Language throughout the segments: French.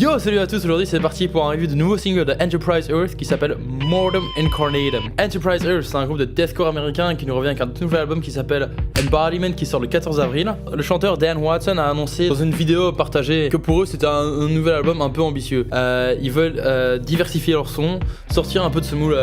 Yo, salut à tous, aujourd'hui c'est parti pour un review de nouveau single de Enterprise Earth qui s'appelle Mortem Incarnatum. Enterprise Earth, c'est un groupe de deathcore américain qui nous revient avec un tout nouvel album qui s'appelle Embodiment qui sort le 14 avril. Le chanteur Dan Watson a annoncé dans une vidéo partagée que pour eux c'était un nouvel album un peu ambitieux. Ils veulent diversifier leur son, sortir un peu de ce moule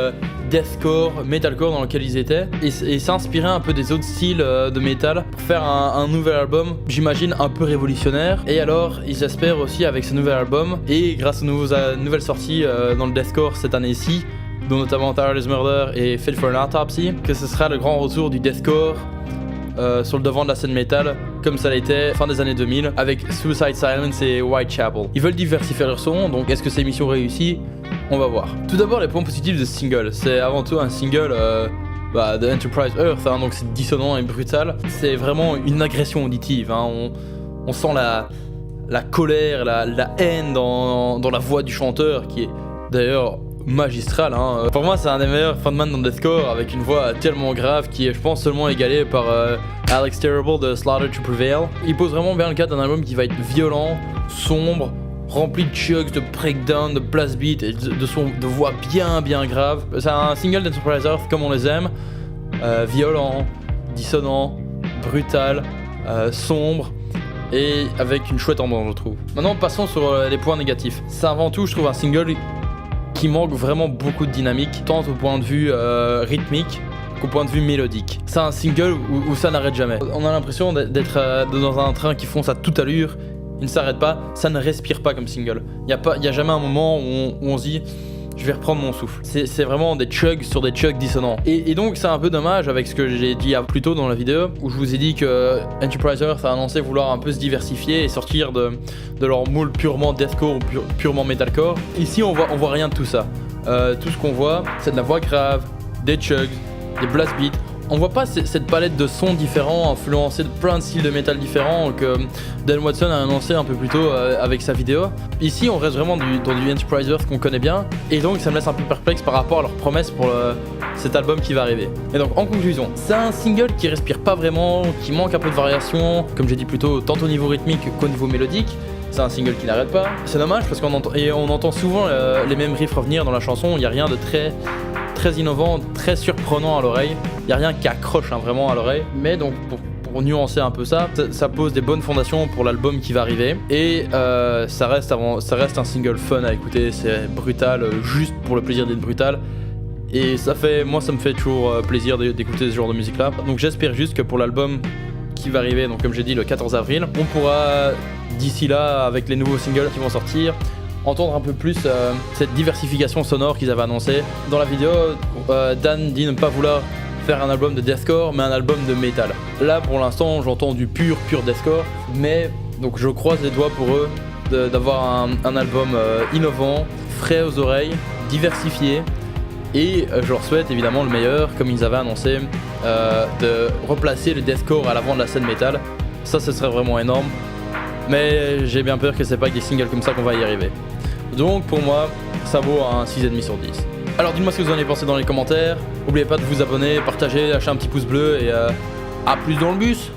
deathcore, metalcore dans lequel ils étaient et s'inspirer un peu des autres styles de metal pour faire un nouvel album, j'imagine un peu révolutionnaire. Et alors ils espèrent aussi avec ce nouvel album et grâce aux nouvelles sorties dans le deathcore cette année-ci, dont notamment Tireless Murder et Fit for an Autopsy, que ce sera le grand retour du deathcore sur le devant de la scène metal comme ça l'était fin des années 2000 avec Suicide Silence et Whitechapel. Ils veulent diversifier leur son, donc est-ce que c'est mission réussie? On va voir. Tout d'abord les points positifs de ce single, c'est avant tout un single de Enterprise Earth, donc c'est dissonant et brutal, c'est vraiment une agression auditive, on sent la colère, la haine dans la voix du chanteur qui est d'ailleurs magistrale. Pour moi c'est un des meilleurs frontman dans deathcore avec une voix tellement grave qui est je pense seulement égalée par Alex Terrible de Slaughter to Prevail. Il pose vraiment bien le cadre d'un album qui va être violent, sombre, rempli de chugs, de breakdown, de blast beat et de voix bien grave. C'est un single d'Enterprise Earth comme on les aime, violent, dissonant, brutal, sombre et avec une chouette ambiance je trouve. Maintenant passons sur les points négatifs. C'est avant tout je trouve un single qui manque vraiment beaucoup de dynamique, tant au point de vue rythmique qu'au point de vue mélodique. C'est un single où ça n'arrête jamais. On a l'impression d'être dans un train qui fonce à toute allure, il ne s'arrête pas, ça ne respire pas comme single. Il n'y a jamais un moment où on se dit je vais reprendre mon souffle. C'est vraiment des chugs sur des chugs dissonants. Et donc c'est un peu dommage avec ce que j'ai dit plus tôt dans la vidéo où je vous ai dit que Enterprise Earth a annoncé vouloir un peu se diversifier et sortir de leur moule purement deathcore ou purement metalcore. Ici on voit rien de tout ça. Tout ce qu'on voit c'est de la voix grave, des chugs, des blast beats. On voit pas cette palette de sons différents influencés de plein de styles de métal différents que Dan Watson a annoncé un peu plus tôt avec sa vidéo. Ici on reste vraiment dans du Enterprise Earth qu'on connaît bien et donc ça me laisse un peu perplexe par rapport à leurs promesses pour cet album qui va arriver. Et donc en conclusion, c'est un single qui respire pas vraiment, qui manque un peu de variation, comme j'ai dit plus tôt, tant au niveau rythmique qu'au niveau mélodique. C'est un single qui n'arrête pas. C'est dommage parce qu'on entend souvent les mêmes riffs revenir dans la chanson, il n'y a rien de très innovant, très surprenant à l'oreille. Il n'y a rien qui accroche vraiment à l'oreille. Mais donc pour nuancer un peu ça pose des bonnes fondations pour l'album qui va arriver. Et ça reste un single fun à écouter, c'est brutal, juste pour le plaisir d'être brutal. Et moi ça me fait toujours plaisir d'écouter ce genre de musique là. Donc j'espère juste que pour l'album qui va arriver, donc comme j'ai dit le 14 avril, on pourra d'ici là avec les nouveaux singles qui vont sortir entendre un peu plus cette diversification sonore qu'ils avaient annoncé. Dans la vidéo, Dan dit ne pas vouloir faire un album de deathcore, mais un album de metal. Là, pour l'instant, j'entends du pur deathcore, mais donc je croise les doigts pour eux d'avoir un album innovant, frais aux oreilles, diversifié, et je leur souhaite évidemment le meilleur, comme ils avaient annoncé, de replacer le deathcore à l'avant de la scène metal. Ça, ce serait vraiment énorme. Mais j'ai bien peur que c'est pas avec des singles comme ça qu'on va y arriver. Donc pour moi, ça vaut un 6,5 sur 10. Alors dites-moi ce que vous en avez pensé dans les commentaires. N'oubliez pas de vous abonner, partager, lâcher un petit pouce bleu et à plus dans le bus.